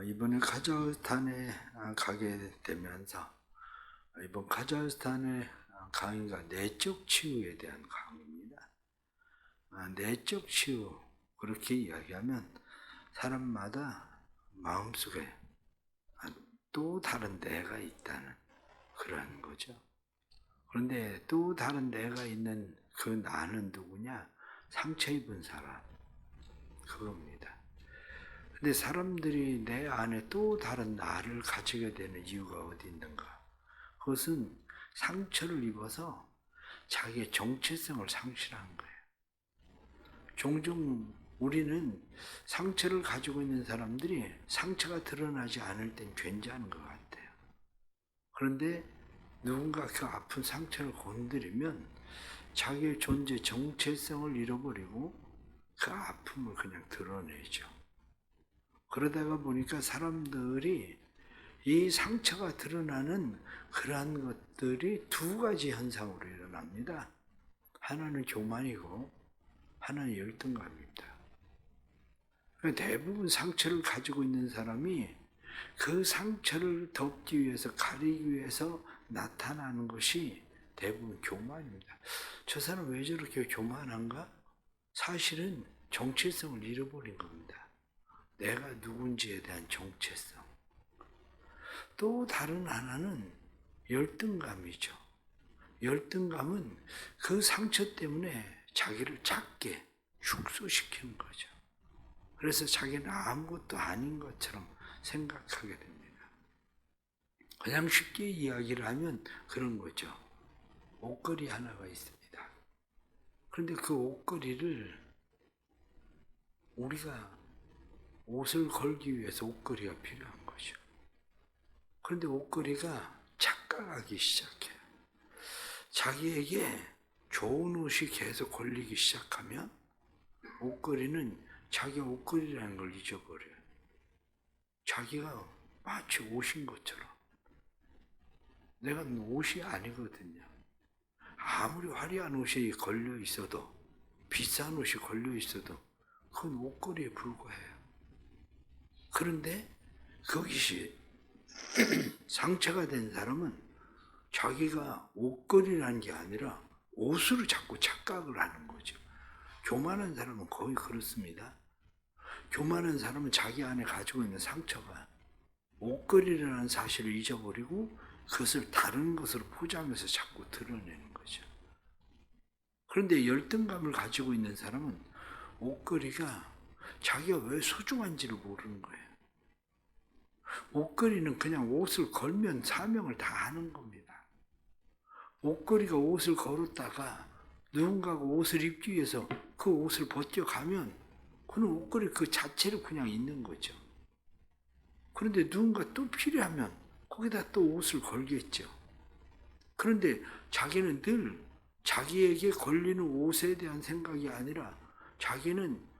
이번에 카자흐스탄에 가게 되면서 이번 카자흐스탄의 강의가 내적 치유에 대한 강의입니다. 내적 치유, 그렇게 이야기하면 사람마다 마음속에 또 다른 내가 있다는 그런 거죠. 그런데 또 다른 내가 있는 그 나는 누구냐? 상처 입은 사람, 그겁니다. 근데 사람들이 내 안에 또 다른 나를 가지게 되는 이유가 어디 있는가? 그것은 상처를 입어서 자기의 정체성을 상실한 거예요. 종종 우리는 상처를 가지고 있는 사람들이 상처가 드러나지 않을 땐 괜찮은 것 같아요. 그런데 누군가 그 아픈 상처를 건드리면 자기의 존재 정체성을 잃어버리고 그 아픔을 그냥 드러내죠. 그러다가 보니까 사람들이 이 상처가 드러나는 그러한 것들이 두 가지 현상으로 일어납니다. 하나는 교만이고 하나는 열등감입니다. 대부분 상처를 가지고 있는 사람이 그 상처를 덮기 위해서, 가리기 위해서 나타나는 것이 대부분 교만입니다. 저 사람 왜 저렇게 교만한가? 사실은 정체성을 잃어버린 겁니다. 내가 누군지에 대한 정체성. 또 다른 하나는 열등감이죠. 열등감은 그 상처 때문에 자기를 작게 축소시키는 거죠. 그래서 자기는 아무것도 아닌 것처럼 생각하게 됩니다. 그냥 쉽게 이야기를 하면 그런 거죠. 옷걸이 하나가 있습니다. 그런데 그 옷걸이를 우리가 옷을 걸기 위해서 옷걸이가 필요한 거죠. 그런데 옷걸이가 착각하기 시작해요. 자기에게 좋은 옷이 계속 걸리기 시작하면 옷걸이는 자기 옷걸이라는 걸 잊어버려요. 자기가 마치 옷인 것처럼. 내가 옷이 아니거든요. 아무리 화려한 옷이 걸려 있어도, 비싼 옷이 걸려 있어도 그건 옷걸이에 불과해요. 그런데 그것이 상처가 된 사람은 자기가 옷걸이라는 게 아니라 옷으로 자꾸 착각을 하는 거죠. 교만한 사람은 거의 그렇습니다. 교만한 사람은 자기 안에 가지고 있는 상처가 옷걸이라는 사실을 잊어버리고 그것을 다른 것으로 포장해서 자꾸 드러내는 거죠. 그런데 열등감을 가지고 있는 사람은 옷걸이가 자기가 왜 소중한지를 모르는 거예요. 옷걸이는 그냥 옷을 걸면 사명을 다 하는 겁니다. 옷걸이가 옷을 걸었다가 누군가가 옷을 입기 위해서 그 옷을 벗겨가면 그는 옷걸이 그 자체로 그냥 있는 거죠. 그런데 누군가 또 필요하면 거기다 또 옷을 걸겠죠. 그런데 자기는 늘 자기에게 걸리는 옷에 대한 생각이 아니라 자기는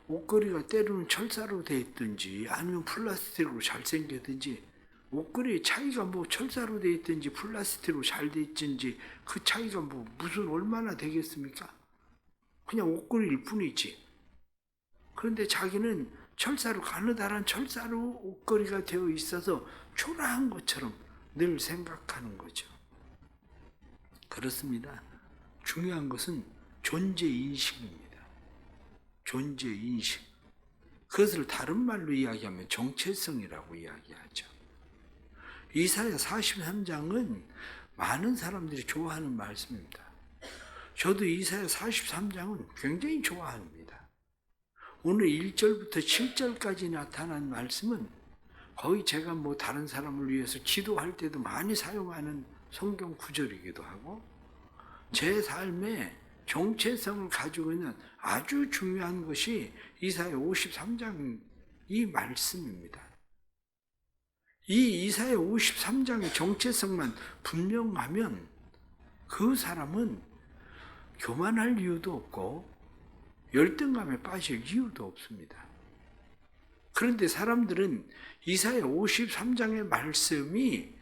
옷걸이가 때로는 철사로 되어 있든지 아니면 플라스틱으로 잘생겼든지 옷걸이의 차이가 뭐 철사로 되어 있든지 플라스틱으로 잘 되어 있든지 그 차이가 뭐 무슨 얼마나 되겠습니까? 그냥 옷걸이일 뿐이지. 그런데 자기는 철사로, 가느다란 철사로 옷걸이가 되어 있어서 초라한 것처럼 늘 생각하는 거죠. 그렇습니다. 중요한 것은 존재인식입니다. 존재인식. 그것을 다른 말로 이야기하면 정체성이라고 이야기하죠. 이사야 43장은 많은 사람들이 좋아하는 말씀입니다. 저도 이사야 43장은 굉장히 좋아합니다. 오늘 1절부터 7절까지 나타난 말씀은 거의 제가 뭐 다른 사람을 위해서 기도할 때도 많이 사용하는 성경 구절이기도 하고 제 삶에 정체성을 가지고 있는 아주 중요한 것이 이사야 53장 이 말씀입니다. 이 이사야 53장의 정체성만 분명하면 그 사람은 교만할 이유도 없고 열등감에 빠질 이유도 없습니다. 그런데 사람들은 이사야 53장의 말씀이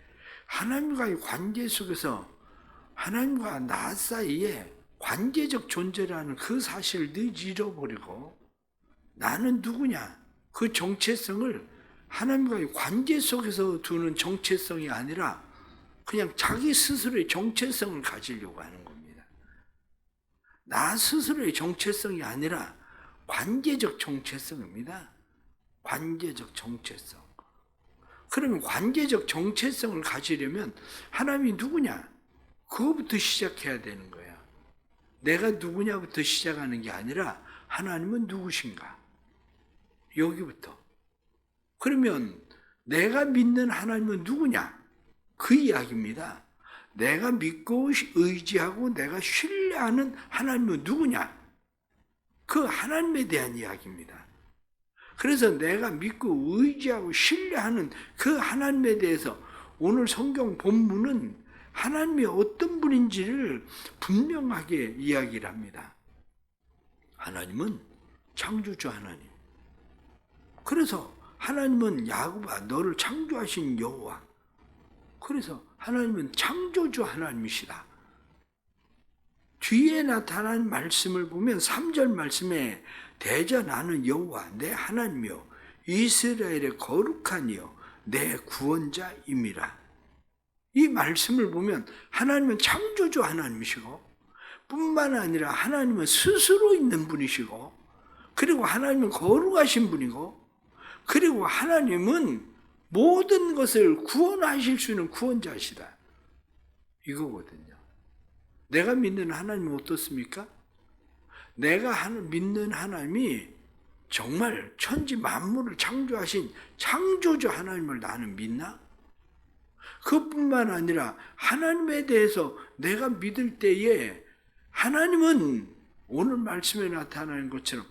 하나님과의 관계 속에서 하나님과 나 사이에 관계적 존재라는 그 사실을 늘 잃어버리고 나는 누구냐? 그 정체성을 하나님과의 관계 속에서 두는 정체성이 아니라 그냥 자기 스스로의 정체성을 가지려고 하는 겁니다. 나 스스로의 정체성이 아니라 관계적 정체성입니다. 관계적 정체성. 그러면 관계적 정체성을 가지려면 하나님이 누구냐? 그거부터 시작해야 되는 거야. 내가 누구냐부터 시작하는 게 아니라 하나님은 누구신가? 여기부터. 그러면 내가 믿는 하나님은 누구냐? 그 이야기입니다. 내가 믿고 의지하고 내가 신뢰하는 하나님은 누구냐? 그 하나님에 대한 이야기입니다. 그래서 내가 믿고 의지하고 신뢰하는 그 하나님에 대해서 오늘 성경 본문은 하나님이 어떤 분인지를 분명하게 이야기를 합니다. 하나님은 창조주 하나님. 그래서 하나님은 야곱아 너를 창조하신 여호와. 그래서 하나님은 창조주 하나님이시다. 뒤에 나타난 말씀을 보면 3절 말씀에 대저 나는 여호와 내 하나님이요 이스라엘의 거룩한 이요 내 구원자임이라. 이 말씀을 보면 하나님은 창조주 하나님이시고 뿐만 아니라 하나님은 스스로 있는 분이시고 그리고 하나님은 거룩하신 분이고 그리고 하나님은 모든 것을 구원하실 수 있는 구원자시다. 이거거든요. 내가 믿는 하나님은 어떻습니까? 내가 믿는 하나님이 정말 천지 만물을 창조하신 창조주 하나님을 나는 믿나? 그뿐만 아니라 하나님에 대해서 내가 믿을 때에 하나님은 오늘 말씀에 나타나는 것처럼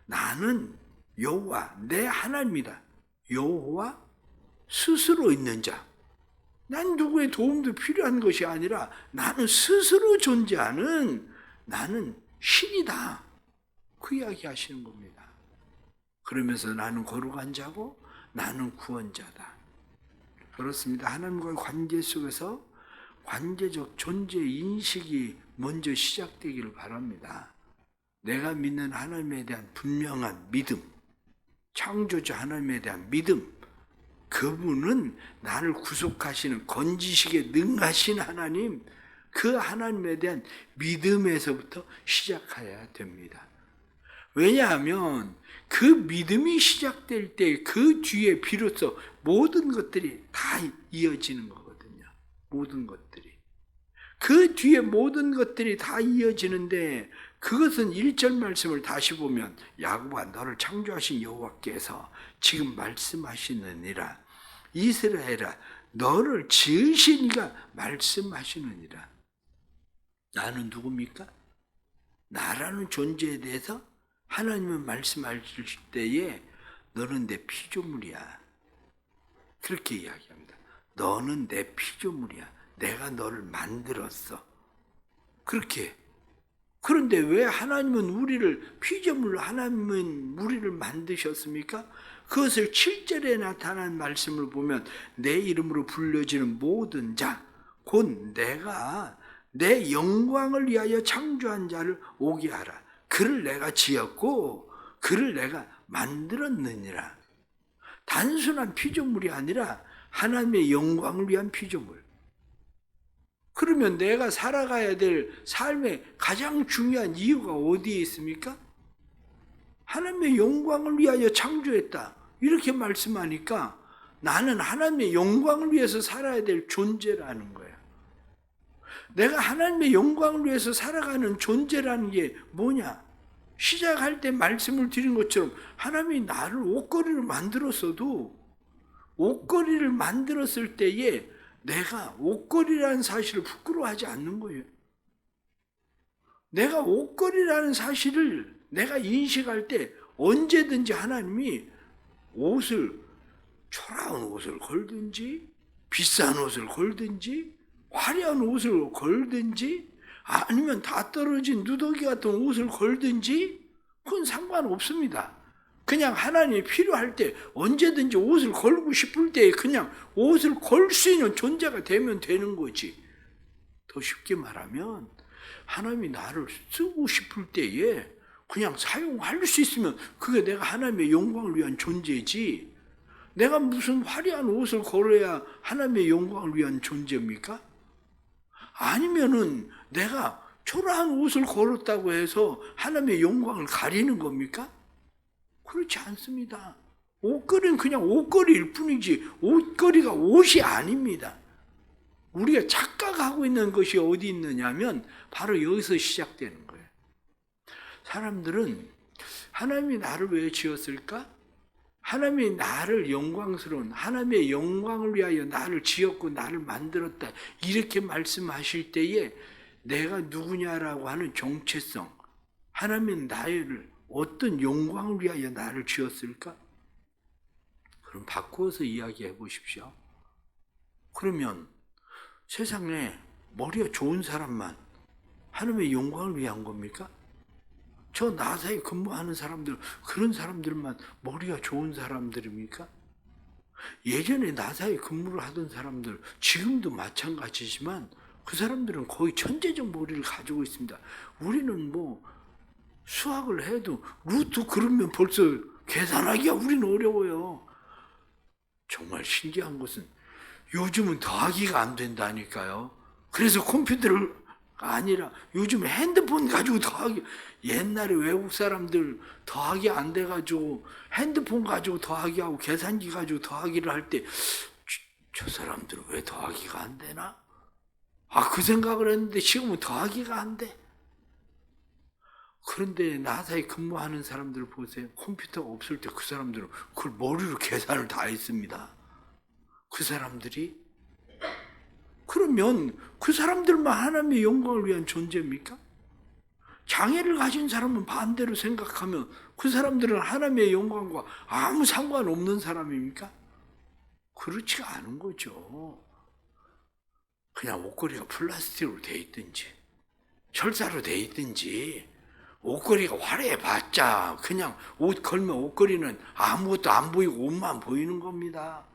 나는 여호와 내 하나님이다. 여호와 스스로 있는 자. 난 누구의 도움도 필요한 것이 아니라 나는 스스로 존재하는 나는 신이다. 그 이야기 하시는 겁니다. 그러면서 나는 거룩한 자고 나는 구원자다. 그렇습니다. 하나님과의 관계 속에서 관계적 존재 인식이 먼저 시작되기를 바랍니다. 내가 믿는 하나님에 대한 분명한 믿음, 창조주 하나님에 대한 믿음, 그분은 나를 구속하시는 건지시기에 능하신 하나님, 그 하나님에 대한 믿음에서부터 시작해야 됩니다. 왜냐하면 그 믿음이 시작될 때 그 뒤에 비로소 모든 것들이 다 이어지는 거거든요. 모든 것들이. 그 뒤에 모든 것들이 다 이어지는데 그것은 1절 말씀을 다시 보면 야곱아 너를 창조하신 여호와께서 지금 말씀하시느니라. 이스라엘아 너를 지으신 이가 말씀하시느니라. 나는 누굽니까? 나라는 존재에 대해서 하나님은 말씀하실 때에 너는 내 피조물이야. 그렇게 이야기합니다. 너는 내 피조물이야. 내가 너를 만들었어. 그렇게. 그런데 왜 하나님은 우리를 피조물로 하나님은 우리를 만드셨습니까? 그것을 7절에 나타난 말씀을 보면 내 이름으로 불려지는 모든 자, 곧 내가 내 영광을 위하여 창조한 자를 오게 하라. 그를 내가 지었고 그를 내가 만들었느니라. 단순한 피조물이 아니라 하나님의 영광을 위한 피조물. 그러면 내가 살아가야 될 삶의 가장 중요한 이유가 어디에 있습니까? 하나님의 영광을 위하여 창조했다. 이렇게 말씀하니까 나는 하나님의 영광을 위해서 살아야 될 존재라는 거야. 내가 하나님의 영광을 위해서 살아가는 존재라는 게 뭐냐? 시작할 때 말씀을 드린 것처럼 하나님이 나를 옷걸이를 만들었어도 옷걸이를 만들었을 때에 내가 옷걸이라는 사실을 부끄러워하지 않는 거예요. 내가 옷걸이라는 사실을 내가 인식할 때 언제든지 하나님이 옷을 초라한 옷을 걸든지 비싼 옷을 걸든지 화려한 옷을 걸든지 아니면 다 떨어진 누더기 같은 옷을 걸든지 그건 상관없습니다. 그냥 하나님이 필요할 때 언제든지 옷을 걸고 싶을 때 그냥 옷을 걸 수 있는 존재가 되면 되는 거지. 더 쉽게 말하면 하나님이 나를 쓰고 싶을 때에 그냥 사용할 수 있으면 그게 내가 하나님의 영광을 위한 존재지. 내가 무슨 화려한 옷을 걸어야 하나님의 영광을 위한 존재입니까? 아니면은 내가 초라한 옷을 걸었다고 해서 하나님의 영광을 가리는 겁니까? 그렇지 않습니다. 옷걸이는 그냥 옷걸이일 뿐이지 옷걸이가 옷이 아닙니다. 우리가 착각하고 있는 것이 어디 있느냐면 바로 여기서 시작되는 거예요. 사람들은 하나님이 나를 왜 지었을까? 하나님이 나를 영광스러운 하나님의 영광을 위하여 나를 지었고 나를 만들었다 이렇게 말씀하실 때에 내가 누구냐라고 하는 정체성, 하나님은 나를 어떤 영광을 위하여 나를 지었을까? 그럼 바꾸어서 이야기해 보십시오. 그러면 세상에 머리가 좋은 사람만 하나님의 영광을 위한 겁니까? 저 나사에 근무하는 사람들, 그런 사람들만 머리가 좋은 사람들입니까? 예전에 나사에 근무를 하던 사람들, 지금도 마찬가지지만 그 사람들은 거의 천재적 머리를 가지고 있습니다. 우리는 뭐 수학을 해도 루트 그러면 벌써 계산하기가 우리는 어려워요. 정말 신기한 것은 요즘은 더하기가 안 된다니까요. 그래서 컴퓨터를 아니라 요즘 핸드폰 가지고 더하기, 옛날에 외국 사람들 더하기 안 돼가지고 핸드폰 가지고 더하기하고 계산기 가지고 더하기를 할 때 저 사람들은 왜 더하기가 안 되나? 그 생각을 했는데 지금은 더하기가 안 돼. 그런데 나사에 근무하는 사람들 보세요. 컴퓨터가 없을 때 그 사람들은 그걸 머리로 계산을 다 했습니다. 그 사람들이 그러면 그 사람들만 하나님의 영광을 위한 존재입니까? 장애를 가진 사람은 반대로 생각하면 그 사람들은 하나님의 영광과 아무 상관없는 사람입니까? 그렇지가 않은 거죠. 그냥 옷걸이가 플라스틱으로 돼 있든지 철사로 돼 있든지 옷걸이가 화려해봤자 그냥 옷 걸면 옷걸이는 아무것도 안 보이고 옷만 보이는 겁니다.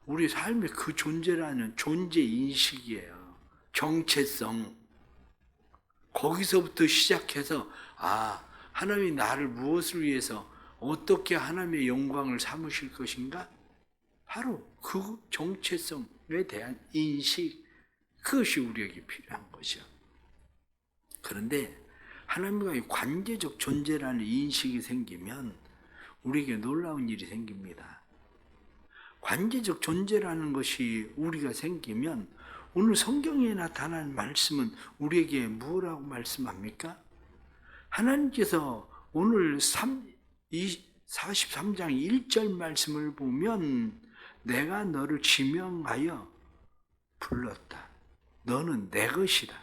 우리 삶의 그 존재라는 존재 인식이에요. 정체성. 거기서부터 시작해서 하나님이 나를 무엇을 위해서 어떻게 하나님의 영광을 삼으실 것인가? 바로 그 정체성에 대한 인식, 그것이 우리에게 필요한 것이요. 그런데 하나님과의 관계적 존재라는 인식이 생기면 우리에게 놀라운 일이 생깁니다. 관계적 존재라는 것이 우리가 생기면 오늘 성경에 나타난 말씀은 우리에게 뭐라고 말씀합니까? 하나님께서 오늘 43장 1절 말씀을 보면 내가 너를 지명하여 불렀다. 너는 내 것이다.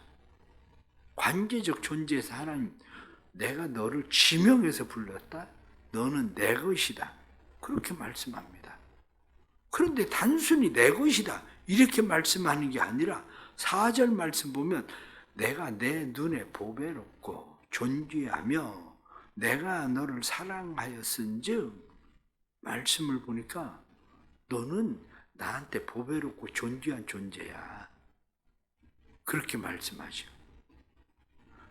관계적 존재에서 하나님, 내가 너를 지명해서 불렀다. 너는 내 것이다. 그렇게 말씀합니다. 그런데 단순히 내 것이다 이렇게 말씀하는 게 아니라 4절 말씀 보면 내가 내 눈에 보배롭고 존귀하며 내가 너를 사랑하였은즉 말씀을 보니까 너는 나한테 보배롭고 존귀한 존재야. 그렇게 말씀하죠.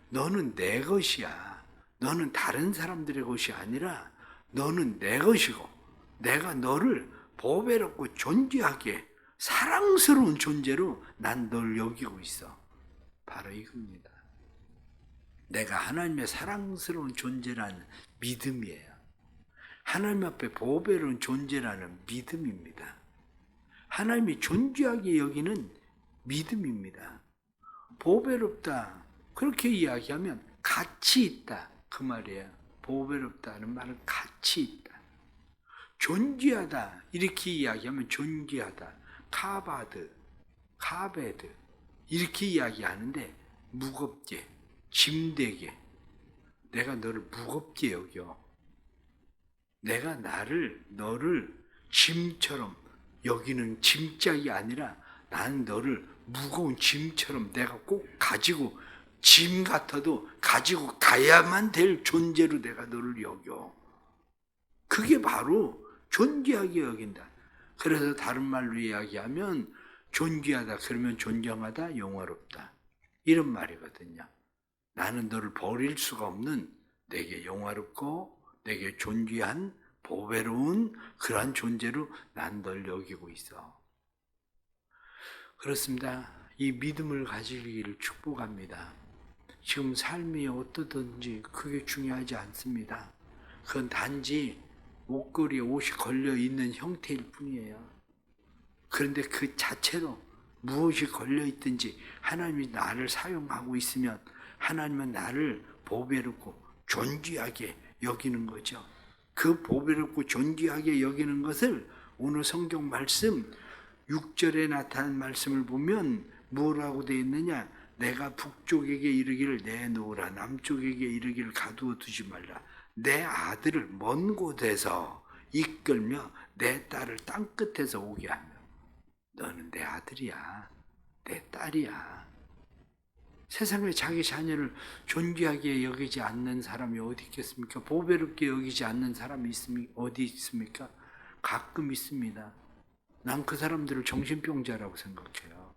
너는 내 것이야. 너는 다른 사람들의 것이 아니라 너는 내 것이고 내가 너를 보배롭고 존귀하게 사랑스러운 존재로 난 널 여기고 있어. 바로 이겁니다. 내가 하나님의 사랑스러운 존재라는 믿음이에요. 하나님 앞에 보배로운 존재라는 믿음입니다. 하나님이 존귀하게 여기는 믿음입니다. 보배롭다 그렇게 이야기하면 가치 있다 그 말이에요. 보배롭다는 말은 가치 있다. 존귀하다 이렇게 이야기하면 존귀하다. 카베드 이렇게 이야기하는데 무겁게 짐되게 내가 너를 무겁게 여겨. 내가 너를 짐처럼 여기는 짐짝이 아니라 나는 너를 무거운 짐처럼 내가 꼭 가지고 짐 같아도 가지고 가야만 될 존재로 내가 너를 여겨. 그게 바로 존귀하게 여긴다. 그래서 다른 말로 이야기하면 존귀하다 그러면 존경하다 영화롭다 이런 말이거든요. 나는 너를 버릴 수가 없는 내게 영화롭고 내게 존귀한 보배로운 그러한 존재로 난 널 여기고 있어. 그렇습니다. 이 믿음을 가지기를 축복합니다. 지금 삶이 어떠든지 그게 중요하지 않습니다. 그건 단지 옷걸이에 옷이 걸려 있는 형태일 뿐이에요. 그런데 그 자체로 무엇이 걸려 있든지 하나님이 나를 사용하고 있으면 하나님은 나를 보배롭고 존귀하게 여기는 거죠. 그 보배롭고 존귀하게 여기는 것을 오늘 성경 말씀 6절에 나타난 말씀을 보면 뭐라고 되어 있느냐? 내가 북쪽에게 이르기를 내놓으라, 남쪽에게 이르기를 가두어 두지 말라. 내 아들을 먼 곳에서 이끌며 내 딸을 땅끝에서 오게 하며. 너는 내 아들이야, 내 딸이야. 세상에 자기 자녀를 존귀하게 여기지 않는 사람이 어디 있겠습니까? 보배롭게 여기지 않는 사람이 어디 있습니까? 가끔 있습니다. 난 그 사람들을 정신병자라고 생각해요.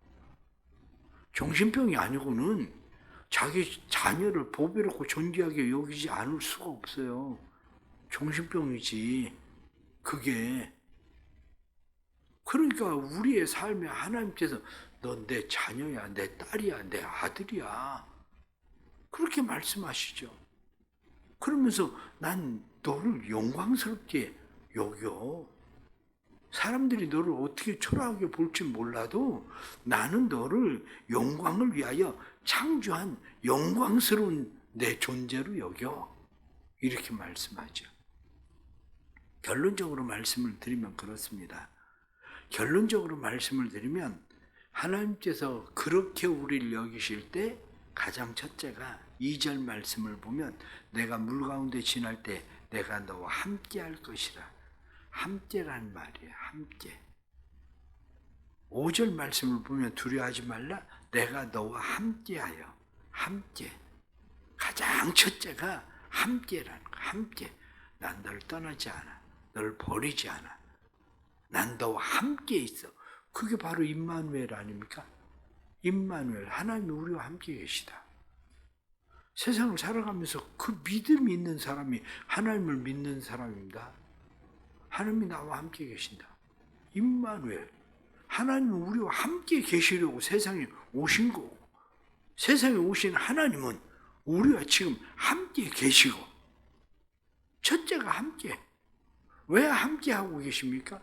정신병이 아니고는 자기 자녀를 보배롭고 존귀하게 여기지 않을 수가 없어요. 정신병이지. 그게. 그러니까 우리의 삶에 하나님께서 넌 내 자녀야, 내 딸이야, 내 아들이야. 그렇게 말씀하시죠. 그러면서 난 너를 영광스럽게 여겨. 사람들이 너를 어떻게 초라하게 볼지 몰라도 나는 너를 영광을 위하여 창조한 영광스러운 내 존재로 여겨. 이렇게 말씀하죠. 결론적으로 말씀을 드리면 그렇습니다. 결론적으로 말씀을 드리면 하나님께서 그렇게 우리를 여기실 때 가장 첫째가 2절 말씀을 보면 내가 물 가운데 지날 때 내가 너와 함께 할 것이라. 함께라는 말이에요. 함께. 5절 말씀을 보면 두려워하지 말라. 내가 너와 함께하여. 함께. 가장 첫째가 함께라는 거. 함께. 난 너를 떠나지 않아. 너를 버리지 않아. 난 너와 함께 있어. 그게 바로 임마누엘 아닙니까? 임마누엘. 하나님이 우리와 함께 계시다. 세상을 살아가면서 그 믿음이 있는 사람이 하나님을 믿는 사람입니다. 하나님이 나와 함께 계신다. 임마누엘. 하나님은 우리와 함께 계시려고 세상에 오신 거고 세상에 오신 하나님은 우리와 지금 함께 계시고 첫째가 함께. 왜 함께 하고 계십니까?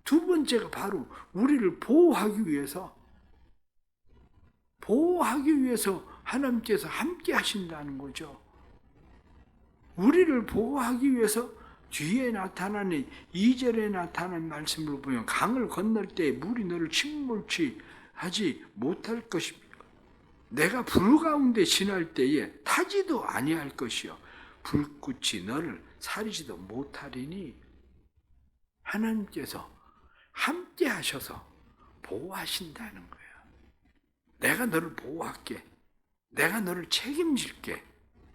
두 번째가 바로 우리를 보호하기 위해서 하나님께서 함께 하신다는 거죠. 우리를 보호하기 위해서 뒤에 나타나는 2절에 나타난 말씀을 보면 강을 건널 때 물이 너를 침몰치 하지 못할 것입니다. 내가 불 가운데 지날 때에 타지도 아니할 것이요 불꽃이 너를 사리지도 못하리니. 하나님께서 함께 하셔서 보호하신다는 거예요. 내가 너를 보호할게. 내가 너를 책임질게.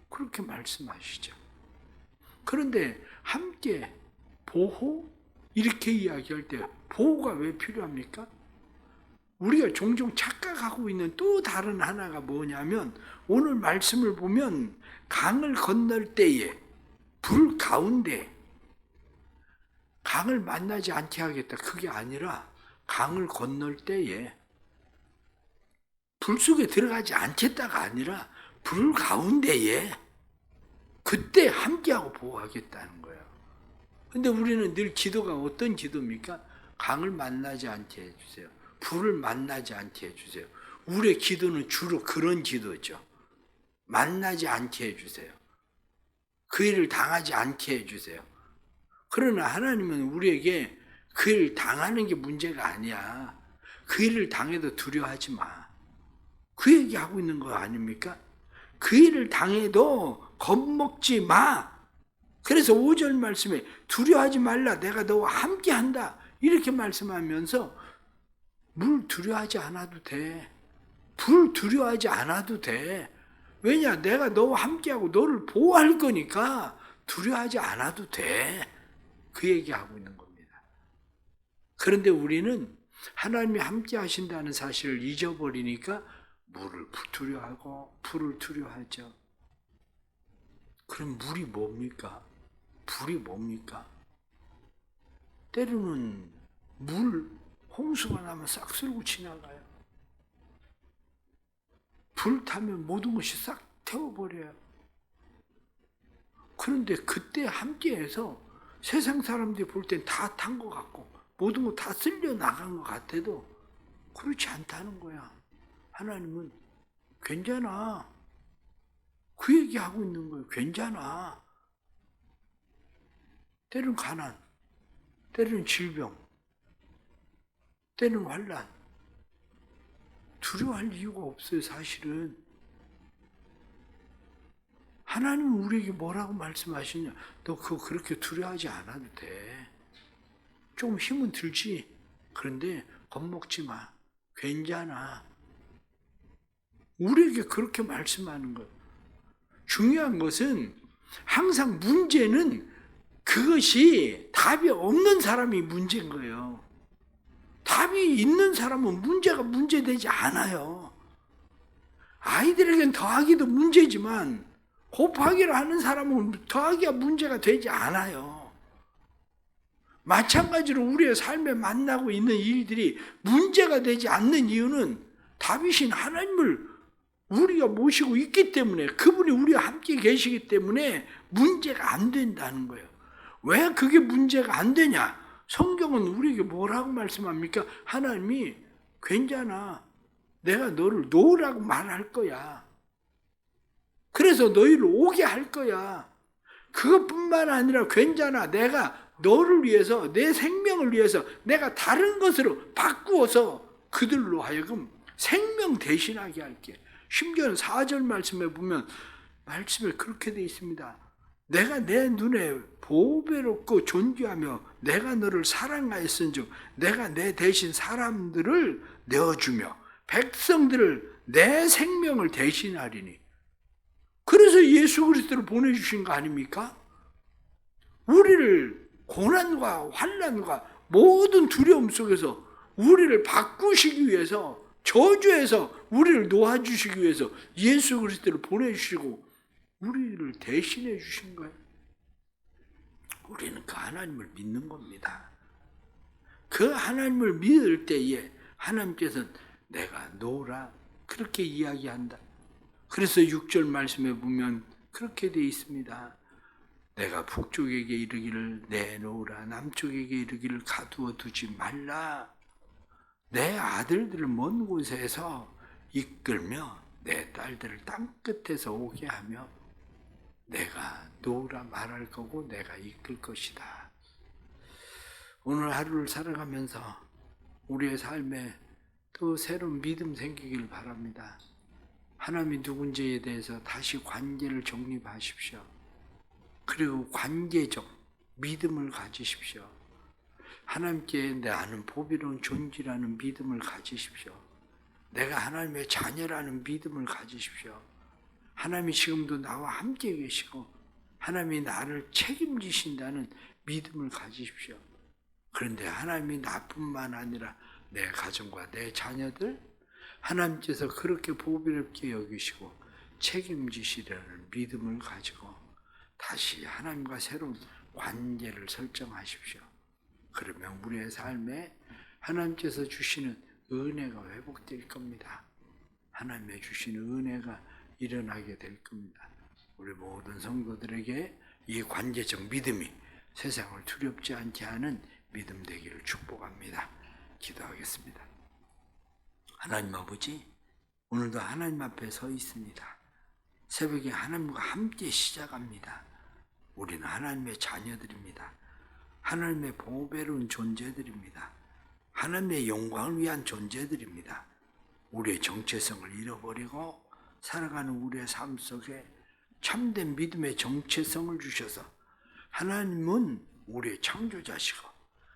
그렇게 말씀하시죠. 그런데 함께 보호? 이렇게 이야기할 때 보호가 왜 필요합니까? 우리가 종종 착각하고 있는 또 다른 하나가 뭐냐면 오늘 말씀을 보면 강을 건널 때에 불 가운데 강을 만나지 않게 하겠다. 그게 아니라 강을 건널 때에 불 속에 들어가지 않겠다가 아니라 불 가운데에 그때 함께하고 보호하겠다는 거예요. 근데 우리는 늘 기도가 어떤 기도입니까? 강을 만나지 않게 해주세요. 불을 만나지 않게 해주세요. 우리의 기도는 주로 그런 기도죠. 만나지 않게 해주세요. 그 일을 당하지 않게 해주세요. 그러나 하나님은 우리에게 그 일을 당하는 게 문제가 아니야. 그 일을 당해도 두려워하지 마. 그 얘기하고 있는 거 아닙니까? 그 일을 당해도 겁먹지 마. 그래서 5절 말씀에 두려워하지 말라. 내가 너와 함께 한다. 이렇게 말씀하면서 물 두려워하지 않아도 돼. 불 두려워하지 않아도 돼. 왜냐? 내가 너와 함께하고 너를 보호할 거니까 두려워하지 않아도 돼. 그 얘기하고 있는 겁니다. 그런데 우리는 하나님이 함께 하신다는 사실을 잊어버리니까 물을 두려워하고 불을 두려워하죠. 그럼 물이 뭡니까? 불이 뭡니까? 때로는 홍수가 나면 싹 쓸고 지나가요. 불 타면 모든 것이 싹 태워버려요. 그런데 그때 함께해서 세상 사람들이 볼 땐 다 탄 것 같고 모든 거 다 쓸려 나간 것 같아도 그렇지 않다는 거야. 하나님은 괜찮아. 그 얘기하고 있는 거예요. 괜찮아. 때로는 가난, 때로는 질병, 때로는 환난. 두려워할 이유가 없어요, 사실은. 하나님은 우리에게 뭐라고 말씀하시냐? 너 그거 그렇게 두려워하지 않아도 돼. 좀 힘은 들지. 그런데 겁먹지 마. 괜찮아. 우리에게 그렇게 말씀하는 거예요. 중요한 것은 항상 문제는 그것이 답이 없는 사람이 문제인 거예요. 답이 있는 사람은 문제가 문제되지 않아요. 아이들에겐 더하기도 문제지만 곱하기를 하는 사람은 더하기가 문제가 되지 않아요. 마찬가지로 우리의 삶에 만나고 있는 일들이 문제가 되지 않는 이유는 답이신 하나님을 우리가 모시고 있기 때문에, 그분이 우리와 함께 계시기 때문에 문제가 안 된다는 거예요. 왜 그게 문제가 안 되냐? 성경은 우리에게 뭐라고 말씀합니까? 하나님이 괜찮아. 내가 너를 놓으라고 말할 거야. 그래서 너희를 오게 할 거야. 그것뿐만 아니라 괜찮아. 내가 너를 위해서, 내 생명을 위해서 내가 다른 것으로 바꾸어서 그들로 하여금 생명 대신하게 할게. 심지어는 4절 말씀에 보면 말씀에 그렇게 되어 있습니다. 내가 내 눈에 보배롭고 존귀하며 내가 너를 사랑하였은즉 내가 내 대신 사람들을 내어주며 백성들을 내 생명을 대신하리니. 그래서 예수 그리스도를 보내주신 거 아닙니까? 우리를 고난과 환난과 모든 두려움 속에서 우리를 바꾸시기 위해서, 저주에서 우리를 놓아주시기 위해서 예수 그리스도를 보내주시고 우리를 대신해 주신 거예요. 우리는 그 하나님을 믿는 겁니다. 그 하나님을 믿을 때에 하나님께서는 내가 놓으라 그렇게 이야기한다. 그래서 6절 말씀에 보면 그렇게 되어 있습니다. 내가 북쪽에게 이르기를 내놓으라, 남쪽에게 이르기를 가두어 두지 말라. 내 아들들을 먼 곳에서 이끌며 내 딸들을 땅끝에서 오게 하며 내가 놓으라 말할 거고 내가 이끌 것이다. 오늘 하루를 살아가면서 우리의 삶에 또 새로운 믿음 생기길 바랍니다. 하나님이 누군지에 대해서 다시 관계를 정립하십시오. 그리고 관계적 믿음을 가지십시오. 하나님께 나는 보배로운 존재라는 믿음을 가지십시오. 내가 하나님의 자녀라는 믿음을 가지십시오. 하나님이 지금도 나와 함께 계시고 하나님이 나를 책임지신다는 믿음을 가지십시오. 그런데 하나님이 나뿐만 아니라 내 가정과 내 자녀들 하나님께서 그렇게 보배롭게 여기시고 책임지시라는 믿음을 가지고 다시 하나님과 새로운 관계를 설정하십시오. 그러면 우리의 삶에 하나님께서 주시는 은혜가 회복될 겁니다. 하나님의 주시는 은혜가 일어나게 될 겁니다. 우리 모든 성도들에게 이 관계적 믿음이 세상을 두렵지 않게 하는 믿음 되기를 축복합니다. 기도하겠습니다. 하나님 아버지, 오늘도 하나님 앞에 서 있습니다. 새벽에 하나님과 함께 시작합니다. 우리는 하나님의 자녀들입니다. 하나님의 보배로운 존재들입니다. 하나님의 영광을 위한 존재들입니다. 우리의 정체성을 잃어버리고 살아가는 우리의 삶 속에 참된 믿음의 정체성을 주셔서 하나님은 우리의 창조자시고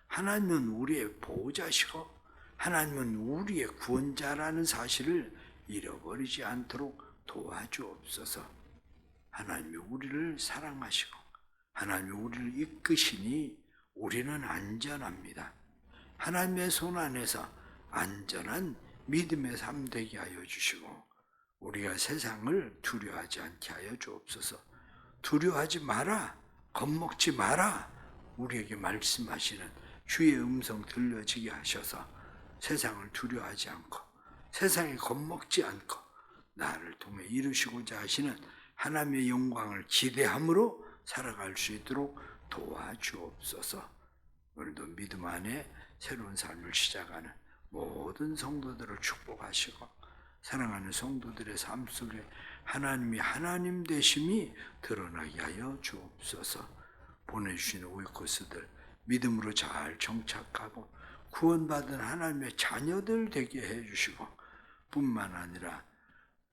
하나님은 우리의 보호자시고 하나님은 우리의 구원자라는 사실을 잃어버리지 않도록 도와주옵소서. 하나님이 우리를 사랑하시고 하나님이 우리를 이끄시니 우리는 안전합니다. 하나님의 손 안에서 안전한 믿음의 삶 되게 하여 주시고 우리가 세상을 두려워하지 않게 하여 주옵소서. 두려워하지 마라, 겁먹지 마라, 우리에게 말씀하시는 주의 음성 들려지게 하셔서 세상을 두려워하지 않고 세상에 겁먹지 않고 나를 통해 이루시고자 하시는 하나님의 영광을 기대함으로 살아갈 수 있도록 도와주옵소서. 오늘도 믿음 안에 새로운 삶을 시작하는 모든 성도들을 축복하시고 사랑하는 성도들의 삶 속에 하나님이 하나님 되심이 드러나게 하여 주옵소서. 보내주신 오이코스들 믿음으로 잘 정착하고 구원받은 하나님의 자녀들 되게 해주시고 뿐만 아니라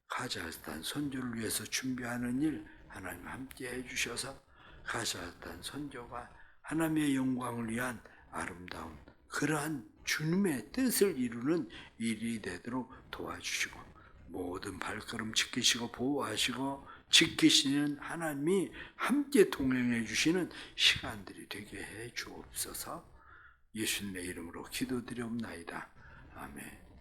카자흐스탄 선교를 위해서 준비하는 일 하나님 함께 해주셔서 카자흐스탄 선교가 하나님의 영광을 위한 아름다운 그러한 주님의 뜻을 이루는 일이 되도록 도와주시고 모든 발걸음 지키시고 보호하시고 지키시는 하나님이 함께 동행해 주시는 시간들이 되게 해 주옵소서. 예수님의 이름으로 기도드리옵나이다. 아멘.